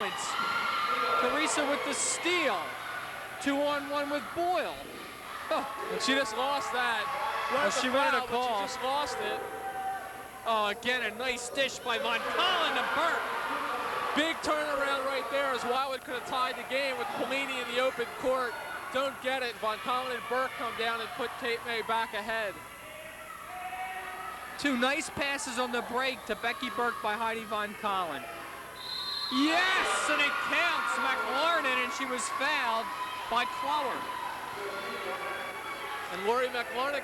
points. Teresa with the steal. 2-on-1 with Boyle. Oh, and she just lost that. Well, she ran a call. She just lost it. Oh, again, a nice dish by Von Collin to Burke. Big turnaround right there as Wildwood could have tied the game with Pelini in the open court. Don't get it. Von Collin and Burke come down and put Cape May back ahead. Two nice passes on the break to Becky Burke by Heidi Von Collin. Yes, and it counts. McLarnon, and she was fouled by Clower. And Lori McLarnon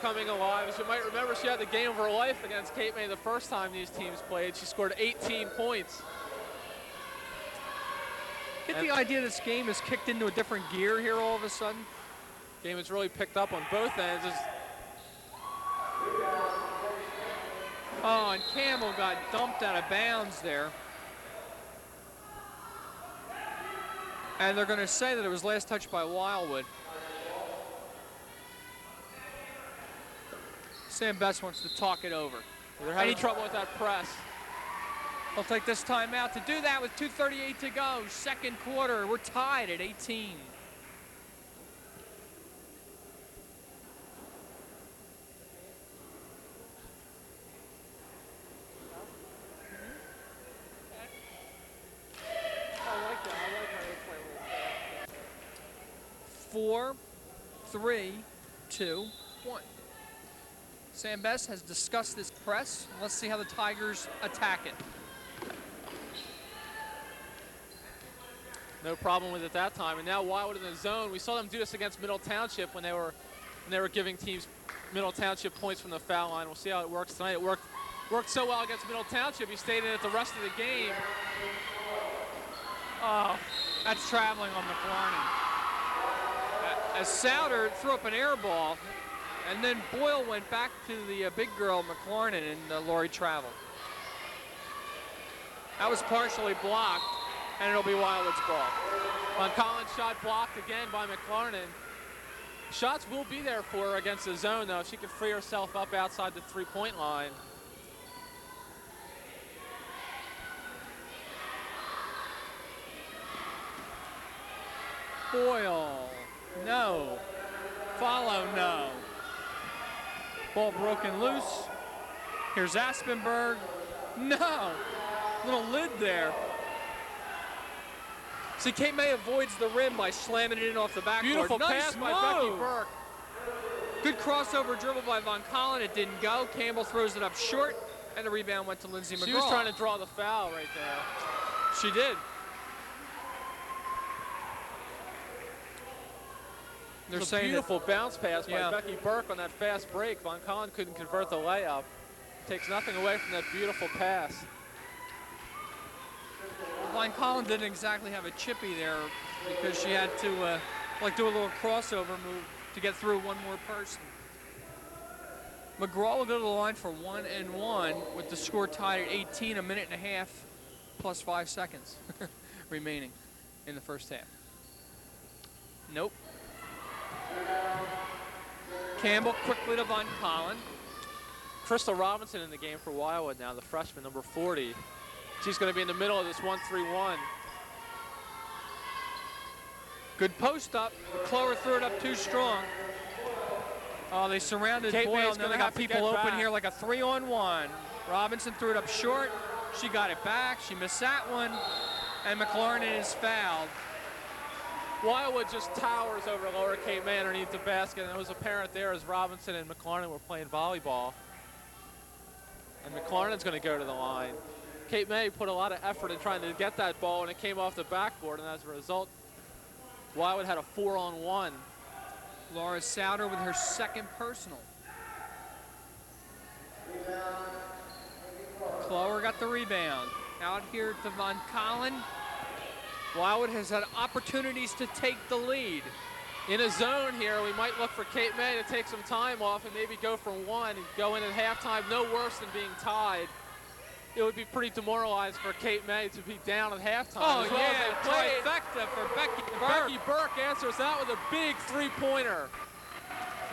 coming alive. As you might remember, she had the game of her life against Cape May the first time these teams played. She scored 18 points. Get the idea this game is kicked into a different gear here all of a sudden? Game has really picked up on both ends. Oh, and Campbell got dumped out of bounds there. And they're going to say that it was last touched by Wildwood. Sam Best wants to talk it over. They're having trouble with that press. They'll take this timeout to do that with 2:38 to go. Second quarter, we're tied at 18. I like that. I like how they play with that. 4, 3, 2, 1. Sam Best has discussed this press. Let's see how the Tigers attack it. No problem with it that time. And now Wildwood in the zone. We saw them do this against Middle Township when they were giving teams Middle Township points from the foul line. We'll see how it works tonight. It worked so well against Middle Township. He stayed in it the rest of the game. Oh, that's traveling on McLarnon. As Souter threw up an air ball, and then Boyle went back to the big girl, McLarnon, and Lori traveled. That was partially blocked, and it'll be Wildwood's ball. Von Collins shot blocked again by McLarnon. Shots will be there for her against the zone, though. She can free herself up outside the three-point line. Boyle, no. Follow, no. Ball broken loose. Here's Aspenberg. No. Little lid there. See, Cape May avoids the rim by slamming it in off the backboard. Beautiful nice pass move by Becky Burke. Good crossover dribble by Von Collin. It didn't go. Campbell throws it up short, and the rebound went to Lindsay McGraw. She was trying to draw the foul right there. She did. They're It's a saying beautiful bounce pass by Yeah. Becky Burke on that fast break. Von Collin couldn't convert the layup. Takes nothing away from that beautiful pass. Von Collin didn't exactly have a chippy there because she had to do a little crossover move to get through one more person. McGraw will go to the line for 1 and 1 with the score tied at 18, a minute and a half plus 5 seconds remaining in the first half. Nope. Campbell quickly to Von Collin. Crystal Robinson in the game for Wildwood now, the freshman, number 40. She's going to be in the middle of this 1-3-1. Good post up. Clower threw it up too strong. Oh, they surrounded Cape Boyle, May's and then gonna they got have to people get open back. here like a 3-on-1. Robinson threw it up short. She got it back. She missed that one. And McLarnon is fouled. Wildwood just towers over Lower Cape May underneath the basket, and it was apparent there as Robinson and McLarnon were playing volleyball. And McLarnon's going to go to the line. Cape May put a lot of effort in trying to get that ball, and it came off the backboard, and as a result, Wildwood had a 4-on-1. Laura Souter with her second personal. Clower got the rebound. Out here to Von Collin. Wildwood has had opportunities to take the lead. In a zone here, we might look for Cape May to take some time off and maybe go for one and go in at halftime, no worse than being tied. It would be pretty demoralized for Cape May to be down at halftime. Oh, as well yeah, as they played. trifecta for Becky Burke. Becky Burke answers that with a big three-pointer.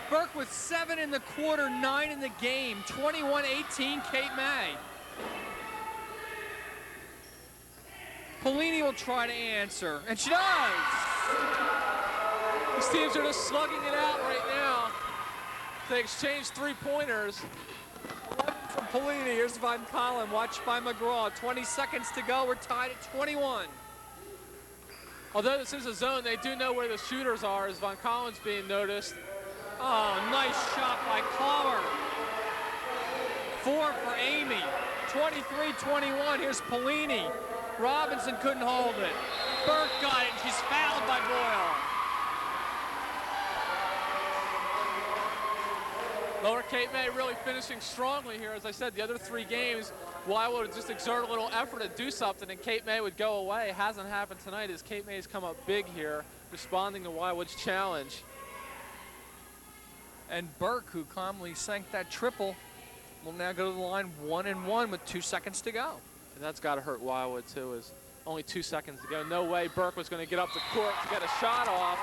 Burke with 7 in the quarter, 9 in the game. 21-18, Cape May. Polini will try to answer, and she does! These teams are just slugging it out right now. They exchange 3-pointers. 11 from Polini. Here's Von Collin, watched by McGraw. 20 seconds to go. We're tied at 21. Although this is a zone, they do know where the shooters are as Von Collin's being noticed. Oh, nice shot by Clower. 4 for Amy. 23-21. Here's Polini. Robinson couldn't hold it. Burke got it, and she's fouled by Boyle. Lower Cape May really finishing strongly here. As I said, the other 3 games, Wildwood would just exert a little effort to do something, and Cape May would go away. It hasn't happened tonight as Cape May's come up big here, responding to Wildwood's challenge. And Burke, who calmly sank that triple, will now go to the line 1-1 with 2 seconds to go. And that's got to hurt Wildwood, too, is only 2 seconds to go. No way Burke was going to get up the court to get a shot off.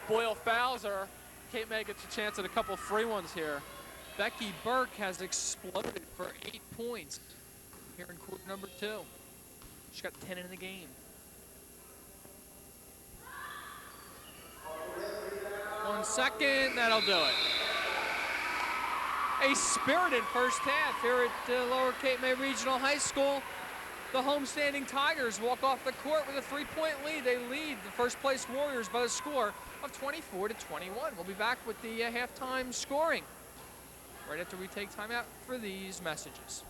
Boyle fouls her. Cape May gets a chance at a couple free ones here. Becky Burke has exploded for 8 points here in quarter number 2. She's got 10 in the game. 1 second, that'll do it. A spirited first half here at Lower Cape May Regional High School. The homestanding Tigers walk off the court with a 3-point lead. They lead the first place Warriors by a score of 24-21. We'll be back with the halftime scoring right after we take time out for these messages.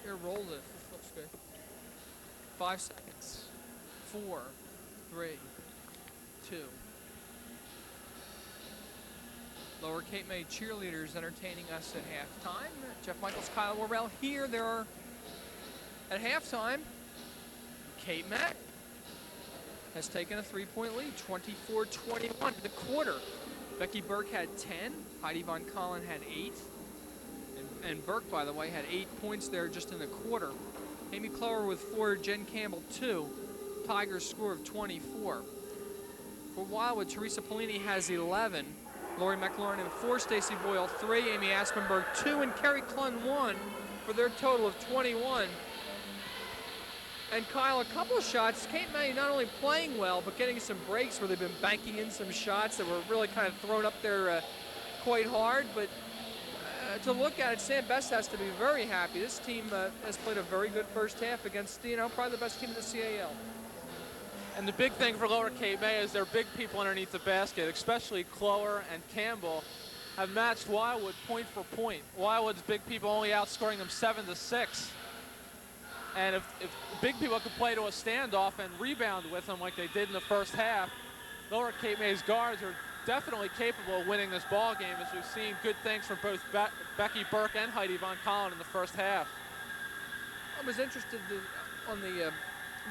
Here, roll this. This looks good. 5 seconds. 4, 3, 2. Lower Cape May cheerleaders entertaining us at halftime. Jeff Michaels, Kyle Worrell here. There are at halftime. Cape May has taken a 3-point lead, 24-21 the quarter. Becky Burke had 10. Heidi Von Collin had 8. And Burke, by the way, had 8 points there just in the quarter. Amy Clower with 4, Jen Campbell 2. Tigers score of 24. For Wildwood, Teresa Polini has 11. Lori McLaurin and 4, Stacy Boyle 3, Amy Aspenberg 2, and Kerry Clun 1 for their total of 21. And Kyle, a couple of shots. Cape May not only playing well, but getting some breaks where they've been banking in some shots that were really kind of thrown up there quite hard. But to look at it, Sam Best has to be very happy. This team has played a very good first half against, probably the best team in the CAL. And the big thing for Lower Cape May is their big people underneath the basket, especially Clower and Campbell, have matched Wildwood point for point. Wildwood's big people only outscoring them 7-6. And if big people could play to a standoff and rebound with them like they did in the first half, Lower Cape May's guards are definitely capable of winning this ball game, as we've seen good things from both Becky Burke and Heidi Von Collin in the first half. I was interested on the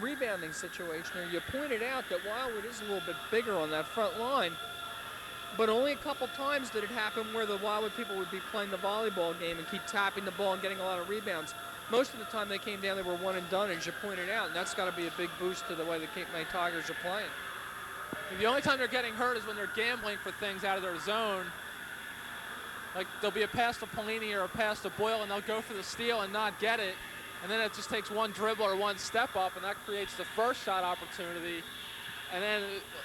rebounding situation there. You pointed out that Wildwood is a little bit bigger on that front line, but only a couple times did it happen where the Wildwood people would be playing the volleyball game and keep tapping the ball and getting a lot of rebounds. Most of the time they came down, they were one and done, as you pointed out, and that's got to be a big boost to the way the Cape May Tigers are playing. The only time they're getting hurt is when they're gambling for things out of their zone. Like there'll be a pass to Polini or a pass to Boyle, and they'll go for the steal and not get it. And then it just takes one dribble or one step up, and that creates the first shot opportunity. And then,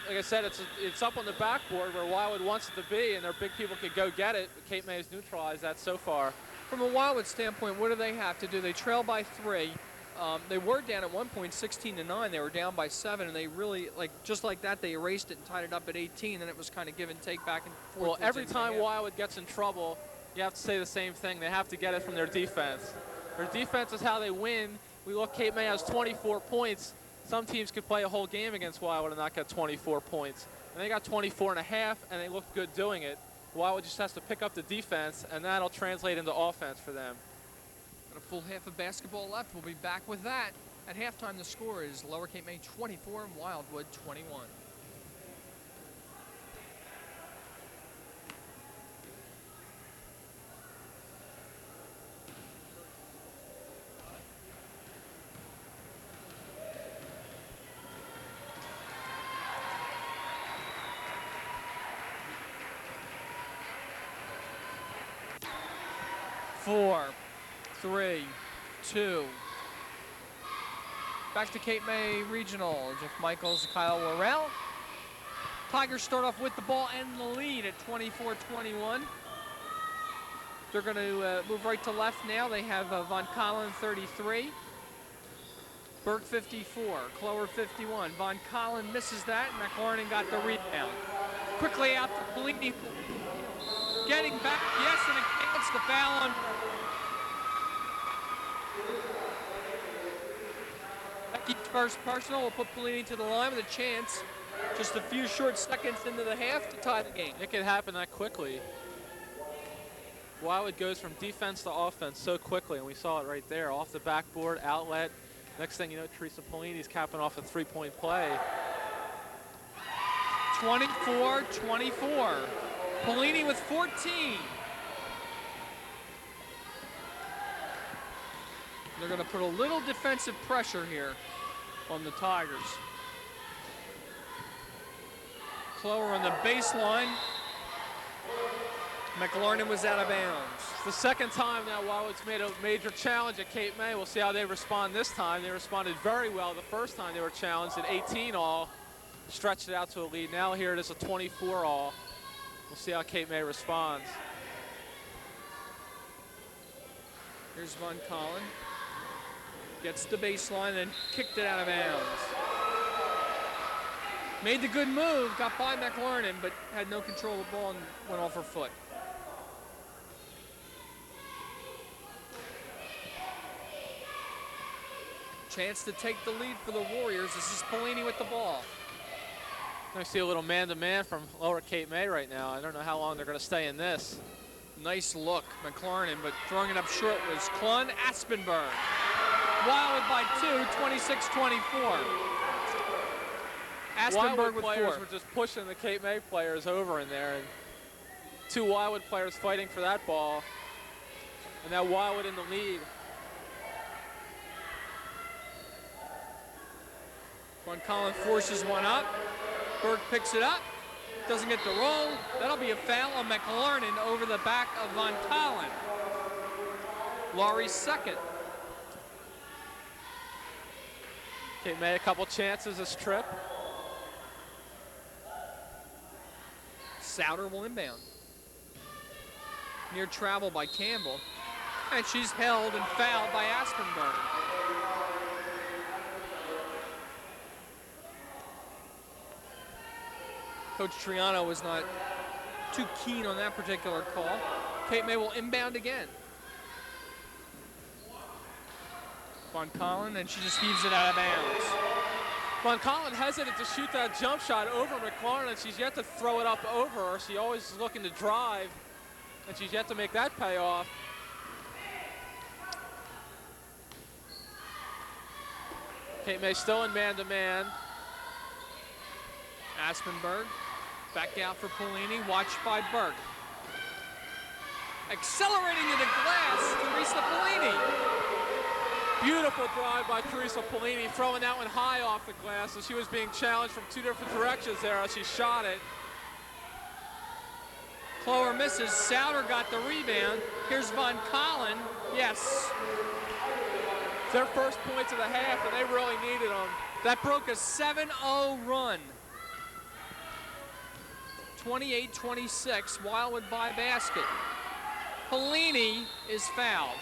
like I said, it's up on the backboard where Wildwood wants it to be, and their big people could go get it. But Cape May has neutralized that so far. From a Wildwood standpoint, what do they have to do? They trail by 3. They were down at one point 16-9. They were down by 7, and they really, just like that, they erased it and tied it up at 18, and it was kind of give and take back and forth. Well, every time Wildwood gets in trouble, you have to say the same thing. They have to get it from their defense. Their defense is how they win. We look, Cape May has 24 points. Some teams could play a whole game against Wildwood and not get 24 points. And they got 24 and a half, and they looked good doing it. Wildwood just has to pick up the defense, and that'll translate into offense for them. Got a full half of basketball left. We'll be back with that. At halftime, the score is Lower Cape May 24 and Wildwood 21. 4, 3, 2. Back to Cape May Regional. Jeff Michaels, Kyle Worrell. Tigers start off with the ball and the lead at 24-21. They're going to move right to left now. They have Von Collin, 33. Burke, 54. Clower, 51. Von Collin misses that. McLaurin got the rebound. Quickly out to Pelini. Getting back, yes, and it counts the foul on Becky's first personal. Will put Pelini to the line with a chance just a few short seconds into the half to tie the game. It could happen that quickly. Wildwood goes from defense to offense so quickly, and we saw it right there. Off the backboard, outlet. Next thing you know, Teresa Pelini's capping off a three-point play. 24-24. Pelini with 14. They're going to put a little defensive pressure here on the Tigers. Clower on the baseline. McLaurin was out of bounds. It's the second time now Wildwood's made a major challenge at Cape May. We'll see how they respond this time. They responded very well the first time they were challenged at 18 all. Stretched it out to a lead. Now here it is a 24 all. We'll see how Cape May responds. Here's Von Collin. Gets the baseline and kicked it out of bounds. Made the good move, got by McLaurin, but had no control of the ball and went off her foot. Chance to take the lead for the Warriors. This is Pelini with the ball. I see a little man-to-man from Lower Cape May right now. I don't know how long they're going to stay in this. Nice look, McLaurin, but throwing it up short was Klun Aspenberg. Wildwood by 2, 26-24. Aspenberg with players 4. were just pushing the Cape May players over in there, and two Wildwood players fighting for that ball, and now Wildwood in the lead. Von Collin forces one up. Burke picks it up. Doesn't get the roll. That'll be a foul on McLaurin over the back of Von Collin. Laurie's second. Cape May a couple chances this trip. Souter will inbound. Near travel by Campbell. And she's held and fouled by Aspenberg. Coach Triano was not too keen on that particular call. Cape May will inbound again. Von Collin, and she just heaves it out of bounds. Von Collin hesitated to shoot that jump shot over McLaurin, and she's yet to throw it up over her. She always is looking to drive, and she's yet to make that pay off. Cape May still in man-to-man. Aspenberg back out for Pelini, watched by Burke. Accelerating to the glass, Teresa Pelini. Beautiful drive by Teresa Pelini, throwing that one high off the glass. So she was being challenged from two different directions there as she shot it. Clower misses. Souter got the rebound. Here's Von Collin. Yes. It's their first points of the half, and they really needed them. That broke a 7-0 run. 28-26, Wildwood by basket. Pelini is fouled.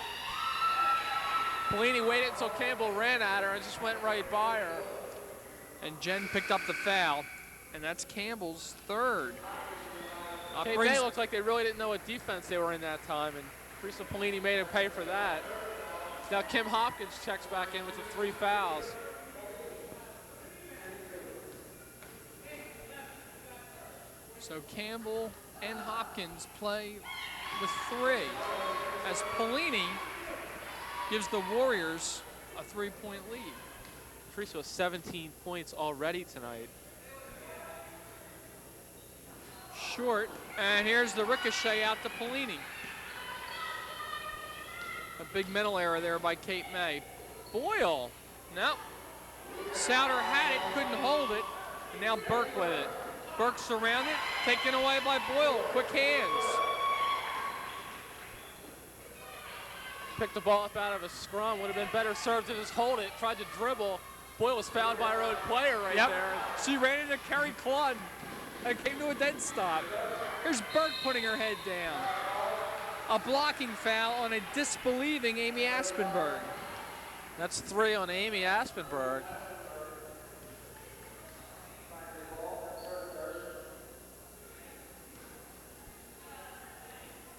Pelini waited until Campbell ran at her and just went right by her. And Jen picked up the foul, and that's Campbell's third. Cape May looked like they really didn't know what defense they were in that time, and Teresa Pelini made him pay for that. Now Kim Hopkins checks back in with the 3 fouls. So Campbell and Hopkins play with 3 as Pelini gives the Warriors a 3-point lead. Teresa with 17 points already tonight. Short, and here's the ricochet out to Pelini. A big mental error there by Cape May. Boyle, no. Souter had it, couldn't hold it, and now Burke with it. Burke surrounded, taken away by Boyle, quick hands. picked the ball up out of a scrum. Would have been better served to just hold it. Tried to dribble. Boyle was fouled by her own player right there. She ran into Kerry Clunn and came to a dead stop. Here's Burke putting her head down. A blocking foul on a disbelieving Amy Aspenberg. That's 3 on Amy Aspenberg.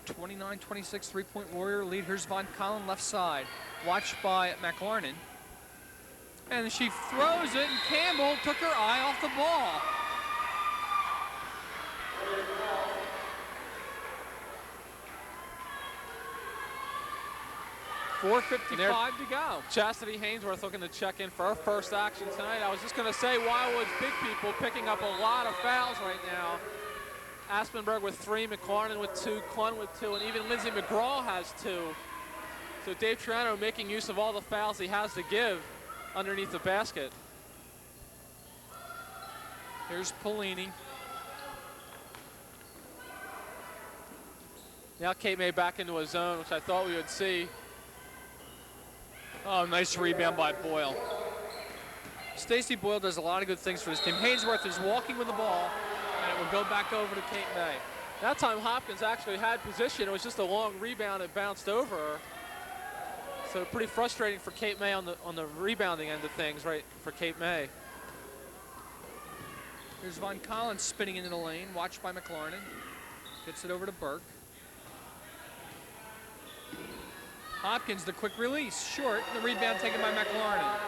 (29-26) three-point Warrior lead. Here's Von Collin left side, watched by McLarnon. And she throws it, and Campbell took her eye off the ball. .4:55 to go. Chastity Hainsworth looking to check in for her first action tonight. I was just going to say Wildwood's big people picking up a lot of fouls right now. Aspenberg with 3, McLarnon with 2, Clunn with 2, and even Lindsay McGraw has 2. So Dave Triano making use of all the fouls he has to give underneath the basket. Here's Polini. Now Cape May back into a zone, which I thought we would see. Oh, nice rebound by Boyle. Stacey Boyle does a lot of good things for this team. Hainsworth is walking with the ball, and it will go back over to Cape May. That time Hopkins actually had position. It was just a long rebound. It bounced over her. So pretty frustrating for Cape May on the rebounding end of things, right, for Cape May. Here's Von Collins spinning into the lane, watched by McLarnon. Gets it over to Burke. Hopkins, the quick release, short. The rebound taken by McLarnon.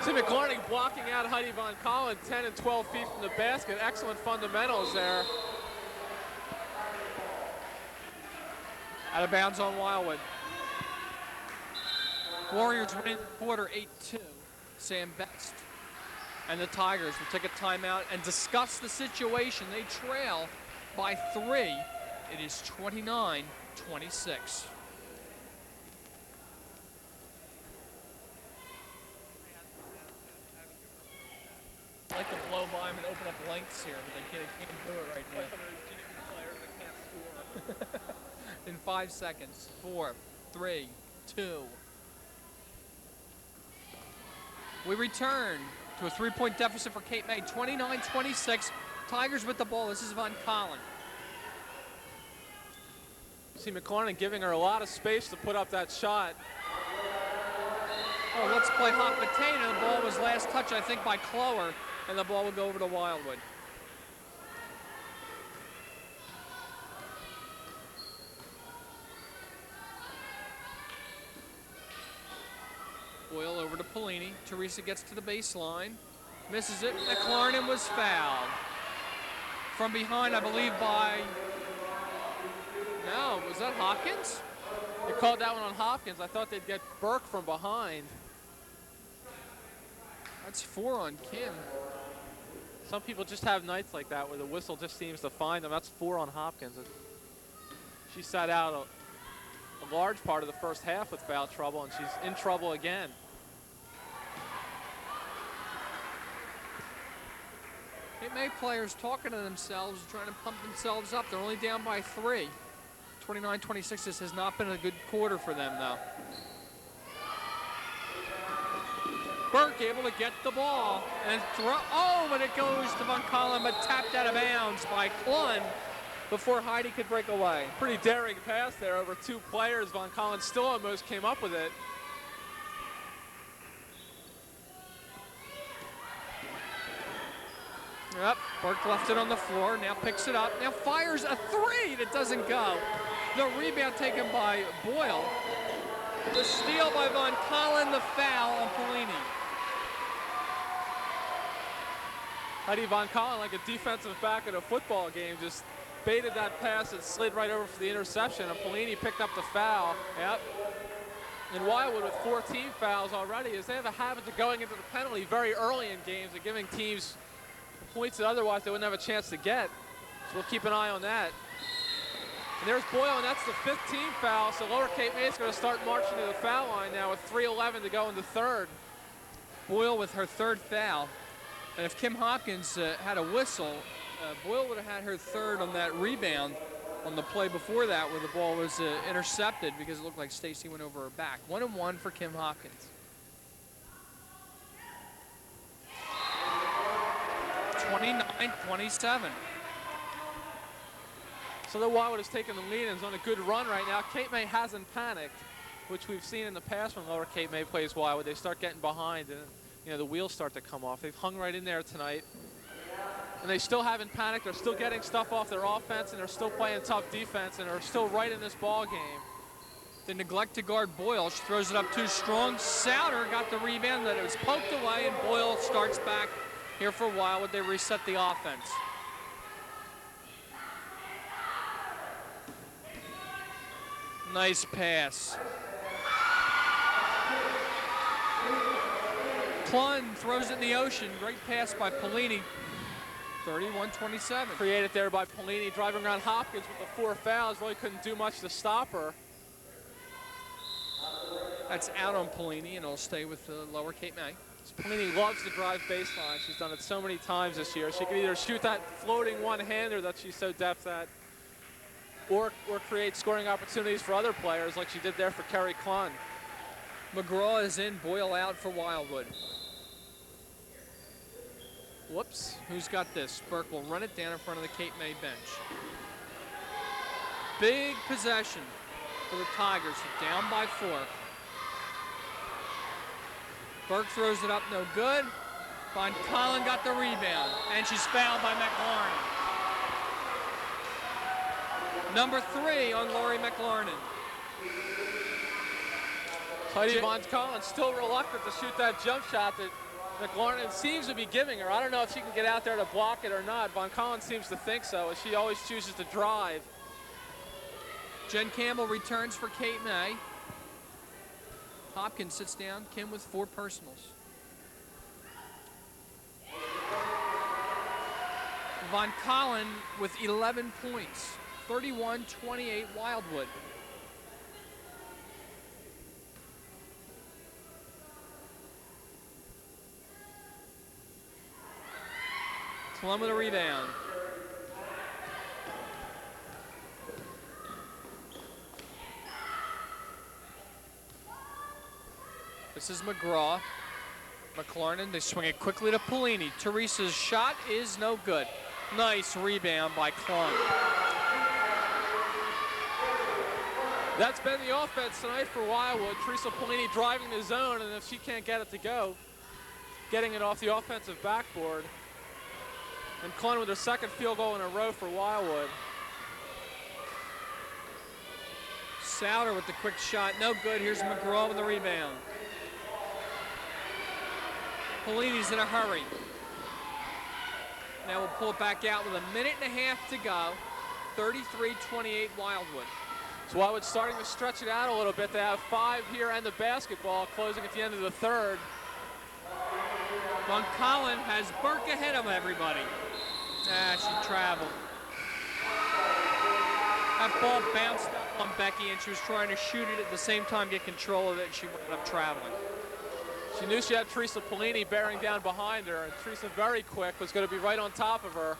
See McLarnon blocking out Heidi Von Collin 10 and 12 feet from the basket. Excellent fundamentals there. Out of bounds on Wildwood. Warriors win the quarter 8-2. Sam Best and the Tigers will take a timeout and discuss the situation. They trail by 3. It is 29-26. I'd like to blow by him and open up lengths here, but they can't do it right now. In 5 seconds. 4, 3, 2. We return to a 3-point deficit for Cape May. 29-26. Tigers with the ball. This is Von Collin. See McLarnon giving her a lot of space to put up that shot. Oh, let's play hot potato. The ball was last touch, I think, by Clower, and the ball will go over to Wildwood. Boyle over to Polini. Teresa gets to the baseline. Misses it. McLarnon was fouled. From behind, I believe, by... No, was that Hopkins? They called that one on Hopkins. I thought they'd get Burke from behind. That's 4 on Kim. Some people just have nights like that where the whistle just seems to find them. That's 4 on Hopkins. She sat out a large part of the first half with foul trouble, and she's in trouble again. Cape May players talking to themselves, trying to pump themselves up. They're only down by 3. 29-26. This has not been a good quarter for them, though. Burke able to get the ball and throw. Oh, but it goes to Von Collin, but tapped out of bounds by Clunn before Heidi could break away. Pretty daring pass there over 2 players. Von Collin still almost came up with it. Yep, Burke left it on the floor, now picks it up, now fires a 3 that doesn't go. The rebound taken by Boyle. The steal by Von Collin, the foul on Polini. Heidi Von Collin, like a defensive back at a football game, just baited that pass and slid right over for the interception, and Polini picked up the foul. Yep. And Wildwood with 14 fouls already, as they have a habit of going into the penalty very early in games and giving teams points that otherwise they wouldn't have a chance to get. So we'll keep an eye on that. And there's Boyle, and that's the 15th foul. So Lower Cape May is going to start marching to the foul line now with 3:11 to go in the third. Boyle with her 3rd foul. And if Kim Hopkins had a whistle, Boyle would have had her 3rd on that rebound on the play before that where the ball was intercepted because it looked like Stacy went over her back. 1-1 for Kim Hopkins. 29-27. So the Wildwood has taken the lead and is on a good run right now. Cape May hasn't panicked, which we've seen in the past when Lower Cape May plays Wildwood. They start getting behind and the wheels start to come off. They've hung right in there tonight. And they still haven't panicked. They're still getting stuff off their offense, and they're still playing tough defense, and they're still right in this ball game. They neglect to guard Boyle. She throws it up too strong. Souter got the rebound, that it was poked away, and Boyle starts back here for Wildwood. They reset the offense. Nice pass. Clun throws it in the ocean. Great pass by Pelini. 31-27. Created there by Pelini, driving around Hopkins with the 4 fouls. Really couldn't do much to stop her. That's out on Pelini, and it'll stay with Lower Cape May. Pelini loves to drive baseline. She's done it so many times this year. She can either shoot that floating one-hander that she's so deft at, or create scoring opportunities for other players like she did there for Kerry Clun. McGraw is in, Boyle out for Wildwood. Whoops, who's got this? Burke will run it down in front of the Cape May bench. Big possession for the Tigers, down by 4. Burke throws it up, no good. Von Collin got the rebound, and she's fouled by McLaurin. Number 3 on Laurie McLaurin. Heidi Von Collin still reluctant to shoot that jump shot that McLaurin seems to be giving her. I don't know if she can get out there to block it or not. Von Collin seems to think so, as she always chooses to drive. Jen Campbell returns for Cape May. Hopkins sits down, Kim with 4 personals. Von Collin with 11 points, 31-28 Wildwood. Clun with a rebound. This is McGraw. McLaurin, they swing it quickly to Pelini. Teresa's shot is no good. Nice rebound by Clun. That's been the offense tonight for Wildwood. Teresa Pelini driving the zone, and if she can't get it to go, getting it off the offensive backboard. And Clun with her 2nd field goal in a row for Wildwood. Souter with the quick shot, no good. Here's McGraw with the rebound. Pelini's in a hurry. Now we'll pull it back out with 1.5 minutes to go. 33-28 Wildwood. So Wildwood's starting to stretch it out a little bit. They have 5 here and the basketball, closing at the end of the 3rd. Von Collin has Burke ahead of everybody. She traveled. That ball bounced up on Becky, and she was trying to shoot it at the same time, get control of it, and she wound up traveling. She knew she had Teresa Pelini bearing down behind her, and Teresa, very quick, was going to be right on top of her.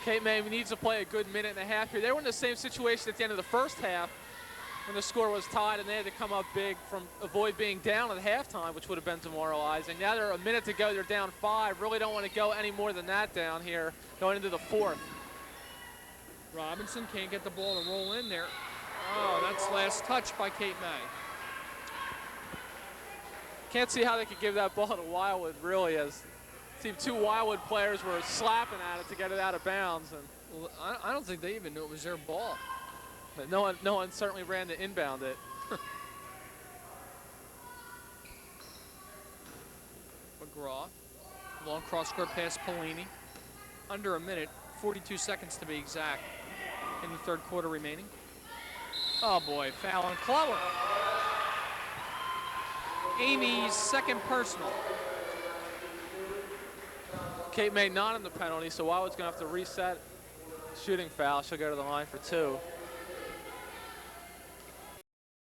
Cape May needs to play a good 1.5 minutes here. They were in the same situation at the end of the 1st half when the score was tied, and they had to come up big from avoid being down at halftime, which would have been demoralizing. Now they're 1 minute to go. They're down 5. Really don't want to go any more than that down here going into the 4th. Robinson can't get the ball to roll in there. Oh, that's last touch by Cape May. Can't see how they could give that ball to Wildwood, really, as it seemed 2 Wildwood players were slapping at it to get it out of bounds. And well, I don't think they even knew it was their ball. But no one certainly ran to inbound it. McGraw, long cross-court pass Pelini. Under 1 minute, 42 seconds to be exact, in the 3rd quarter remaining. Oh boy, foul on Clower. Amy's 2nd personal. Cape May not in the penalty, so Wildwood's going to have to reset shooting foul. She'll go to the line for 2.